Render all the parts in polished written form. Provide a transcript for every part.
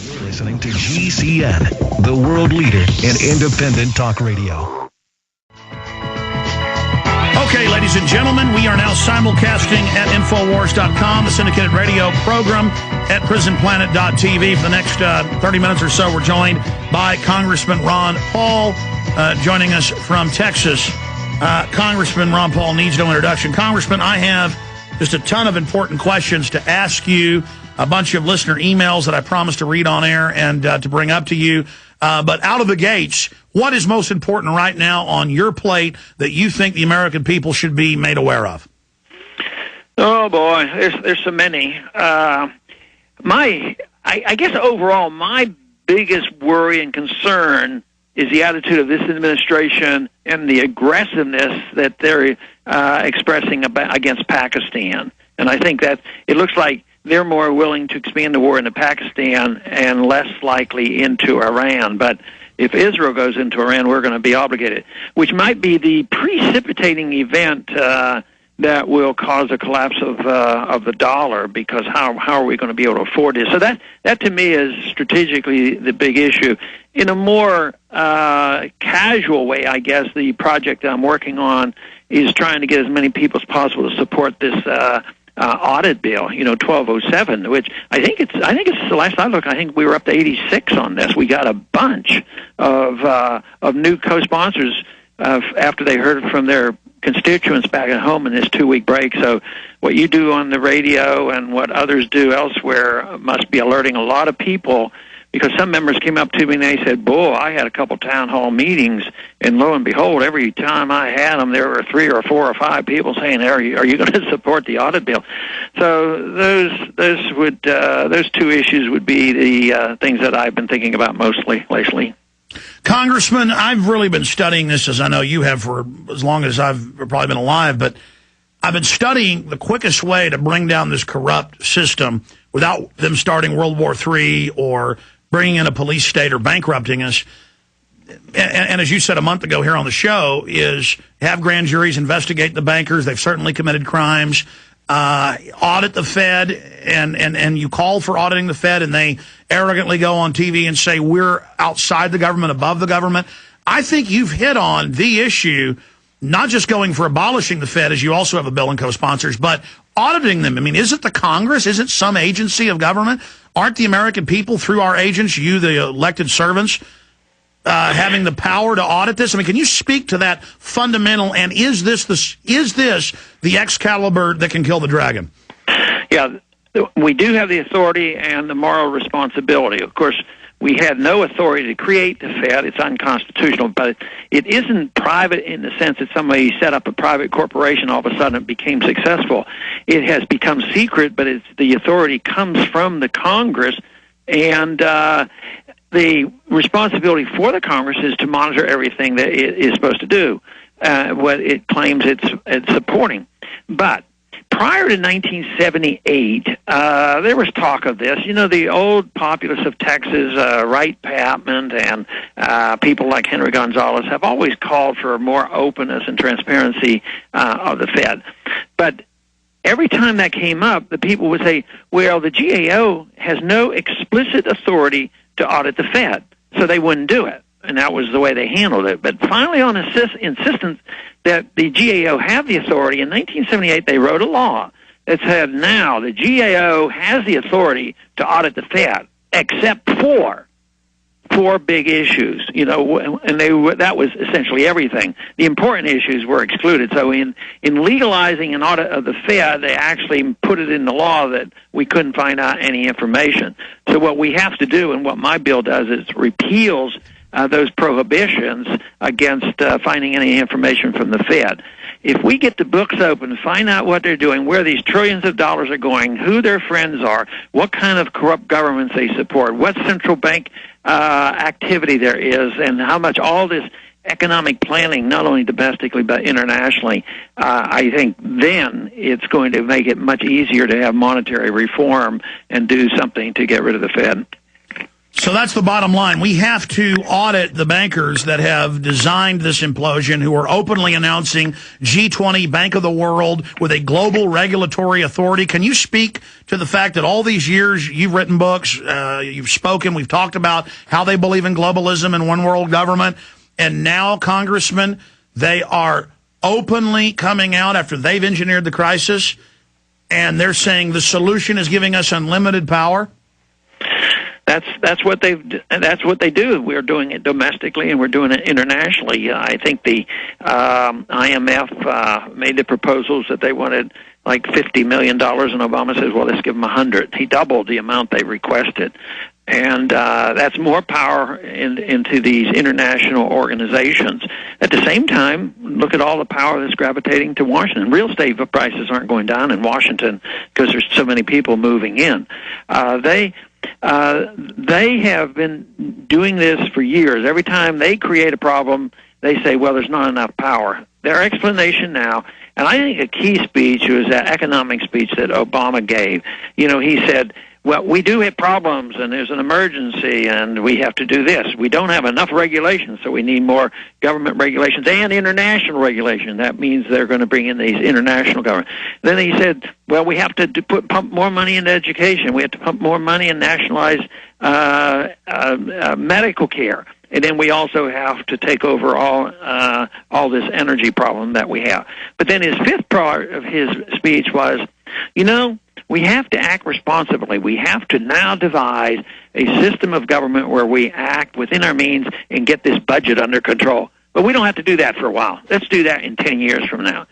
You're listening to GCN, the world leader in independent talk radio. Okay, ladies and gentlemen, we are now simulcasting at Infowars.com, the syndicated radio program at prisonplanet.tv. For the next 30 minutes or so, we're joined by Congressman Ron Paul, joining us from Texas. Congressman Ron Paul needs no introduction. Congressman, I have just a ton of important questions to ask you, a bunch of listener emails that I promised to read on air and to bring up to you. But out of the gates, what is most important right now on your plate that you think the American people should be made aware of? Oh, boy, there's so many. I guess overall, my biggest worry and concern is the attitude of this administration and the aggressiveness that they're expressing against Pakistan. And I think that it looks like they're more willing to expand the war into Pakistan and less likely into Iran. But if Israel goes into Iran, we're going to be obligated, which might be the precipitating event that will cause a collapse of the dollar, because how are we going to be able to afford this? So that to me is strategically the big issue. In a more casual way, I guess, the project that I'm working on is trying to get as many people as possible to support this audit bill, 1207, which I think it's the last I looked, I think we were up to 86 on this. We got a bunch of new co-sponsors after they heard from their constituents back at home in this 2-week break. So what you do on the radio and what others do elsewhere must be alerting a lot of people, because some members came up to me and they said, boy, I had a couple town hall meetings, and lo and behold, every time I had them, there were 3 or 4 or 5 people saying, are you going to support the audit bill? So those two issues would be the things that I've been thinking about mostly lately. Congressman, I've really been studying this, as I know you have for as long as I've probably been alive, but I've been studying the quickest way to bring down this corrupt system without them starting World War III or bringing in a police state or bankrupting us. And as you said a month ago here on the show, is have grand juries investigate the bankers. They've certainly committed crimes. Audit the Fed, and you call for auditing the Fed, and they arrogantly go on TV and say we're outside the government, above the government. I think you've hit on the issue, not just going for abolishing the Fed, as you also have a bill and co-sponsors, but auditing them. I mean, is it the Congress? Is it some agency of government? Aren't the American people, through our agents, you, the elected servants, having the power to audit this? I mean, can you speak to that fundamental, and is this the Excalibur that can kill the dragon? Yeah, we do have the authority and the moral responsibility. Of course, we had no authority to create the Fed. It's unconstitutional, but it isn't private in the sense that somebody set up a private corporation, all of a sudden it became successful. It has become secret, but the authority comes from the Congress, and the responsibility for the Congress is to monitor everything that it is supposed to do, what it claims it's supporting. But prior to 1978, there was talk of this. The old populists of Texas, Wright Patman, and people like Henry Gonzalez have always called for more openness and transparency of the Fed. But every time that came up, the people would say, well, the GAO has no explicit authority to audit the Fed, so they wouldn't do it. And that was the way they handled it. But finally, on insistence that the GAO have the authority, in 1978 they wrote a law that said now the GAO has the authority to audit the Fed, except for 4 big issues, and that was essentially everything. The important issues were excluded. So in legalizing an audit of the Fed, they actually put it in the law that we couldn't find out any information. So what we have to do, and what my bill does, is repeals those prohibitions against finding any information from the Fed. If we get the books open, find out what they're doing, where these trillions of dollars are going, who their friends are, what kind of corrupt governments they support, what central bank activity there is, and how much all this economic planning, not only domestically but internationally, I think then it's going to make it much easier to have monetary reform and do something to get rid of the Fed. So that's the bottom line. We have to audit the bankers that have designed this implosion, who are openly announcing G20 Bank of the World with a global regulatory authority. Can you speak to the fact that all these years you've written books, you've spoken, we've talked about how they believe in globalism and one world government, and now, Congressman, they are openly coming out after they've engineered the crisis, and they're saying the solution is giving us unlimited power? That's what they do. We're doing it domestically and we're doing it internationally. I think the IMF made the proposals that they wanted like $50 million, and Obama says, well, let's give them 100. He doubled the amount they requested. And that's more power into these international organizations. At the same time, look at all the power that's gravitating to Washington. Real estate prices aren't going down in Washington because there's so many people moving in. They have been doing this for years. Every time they create a problem, they say, well, there's not enough power. Their explanation now, and I think a key speech was that economic speech that Obama gave. You know, he said, well, we do have problems, and there's an emergency, and we have to do this. We don't have enough regulations, so we need more government regulations and international regulation. That means they're going to bring in these international government. Then he said, well, we have to pump more money into education. We have to pump more money and nationalize medical care. And then we also have to take over all this energy problem that we have. But then his fifth part of his speech was, you know, we have to act responsibly. We have to now devise a system of government where we act within our means and get this budget under control. But we don't have to do that for a while. Let's do that in 10 years from now.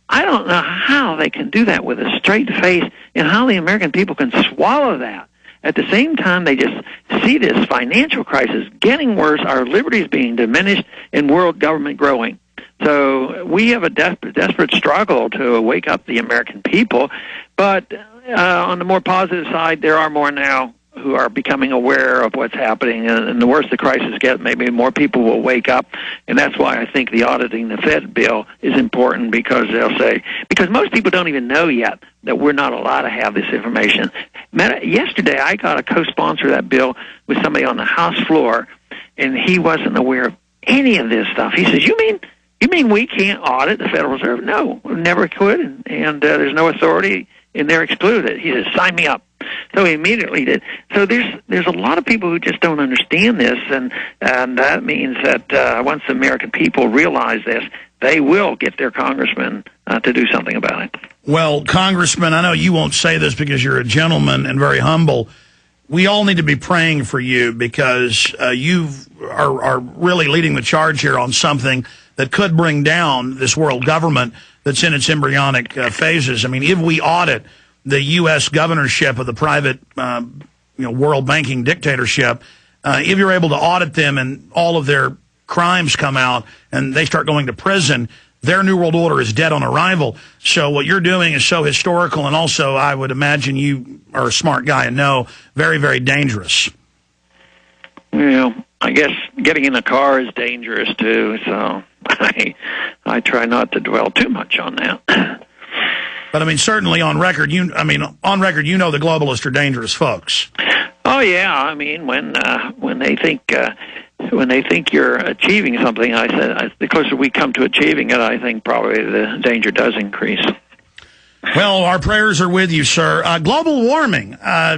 I don't know how they can do that with a straight face and how the American people can swallow that. At the same time, they just see this financial crisis getting worse, our liberties being diminished, and world government growing. So we have a desperate struggle to wake up the American people. But on the more positive side, there are more now who are becoming aware of what's happening. And the worse the crisis gets, maybe more people will wake up. And that's why I think the auditing the Fed bill is important, because they'll say, because most people don't even know yet that we're not allowed to have this information. Yesterday, I got a co-sponsor of that bill with somebody on the House floor, and he wasn't aware of any of this stuff. He says, you mean we can't audit the Federal Reserve? No, we never could, and there's no authority, and they're excluded. He says, sign me up. So he immediately did. So there's a lot of people who just don't understand this, and that means that once the American people realize this, they will get their congressman to do something about it. Well, Congressman, I know you won't say this because you're a gentleman and very humble. We all need to be praying for you, because you are really leading the charge here on something that could bring down this world government that's in its embryonic phases. I mean, if we audit the U.S. governorship of the private world banking dictatorship, if you're able to audit them and all of their crimes come out and they start going to prison, their New World Order is dead on arrival. So what you're doing is so historical, and also I would imagine you are a smart guy and know very, very dangerous. Well, I guess getting in a car is dangerous too, so I try not to dwell too much on that. But I mean, certainly on record, you know the globalists are dangerous folks. Oh yeah, I mean when they think you're achieving something, I said the closer we come to achieving it, I think probably the danger does increase. Well, our prayers are with you, sir. Global warming,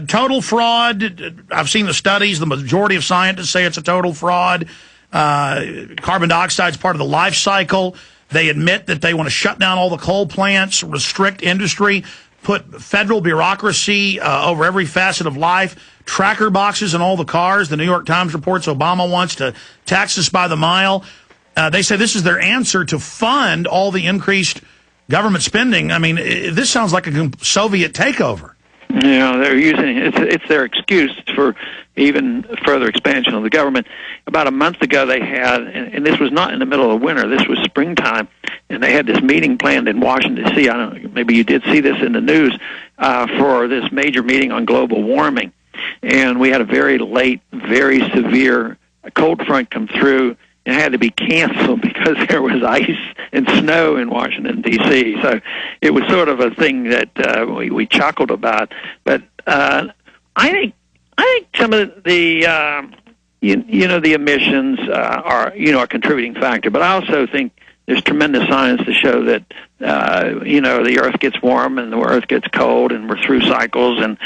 total fraud. I've seen the studies. The majority of scientists say it's a total fraud. Carbon dioxide is part of the life cycle. They admit that they want to shut down all the coal plants, restrict industry, put federal bureaucracy over every facet of life, tracker boxes in all the cars. The New York Times reports Obama wants to tax us by the mile. They say this is their answer to fund all the increased government spending. I mean, this sounds like a Soviet takeover. Yeah, they're using it's their excuse for even further expansion of the government. About a month ago, they had, and this was not in the middle of winter, this was springtime, and they had this meeting planned in Washington, D.C. I don't know, maybe you did see this in the news, for this major meeting on global warming. And we had a very late, very severe cold front come through, and it had to be canceled because there was ice and snow in Washington, D.C. So it was sort of a thing that we chuckled about. But I I think some of the the emissions are a contributing factor, but I also think there's tremendous science to show that the Earth gets warm and the Earth gets cold, and we're through cycles. And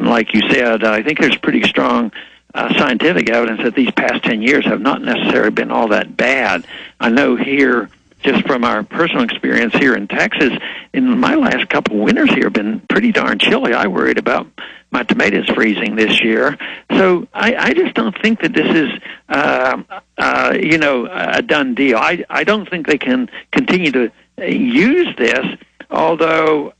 like you said, I think there's pretty strong scientific evidence that these past 10 years have not necessarily been all that bad. I know here, just from our personal experience here in Texas, in my last couple of winters here have been pretty darn chilly. I worried about my tomatoes freezing this year. So I just don't think that this is, a done deal. I don't think they can continue to use this, although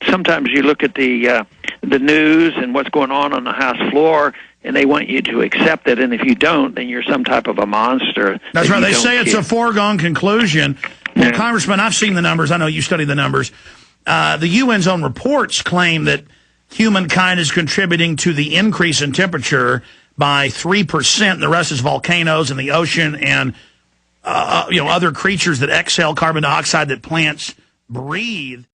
sometimes you look at the news and what's going on the House floor, and they want you to accept it, and if you don't, then you're some type of a monster. That's right. They say it's a foregone conclusion. Well, Yeah. Congressman, I've seen the numbers. I know you study the numbers. The UN's own reports claim that humankind is contributing to the increase in temperature by 3%, and the rest is volcanoes and the ocean and other creatures that exhale carbon dioxide that plants breathe.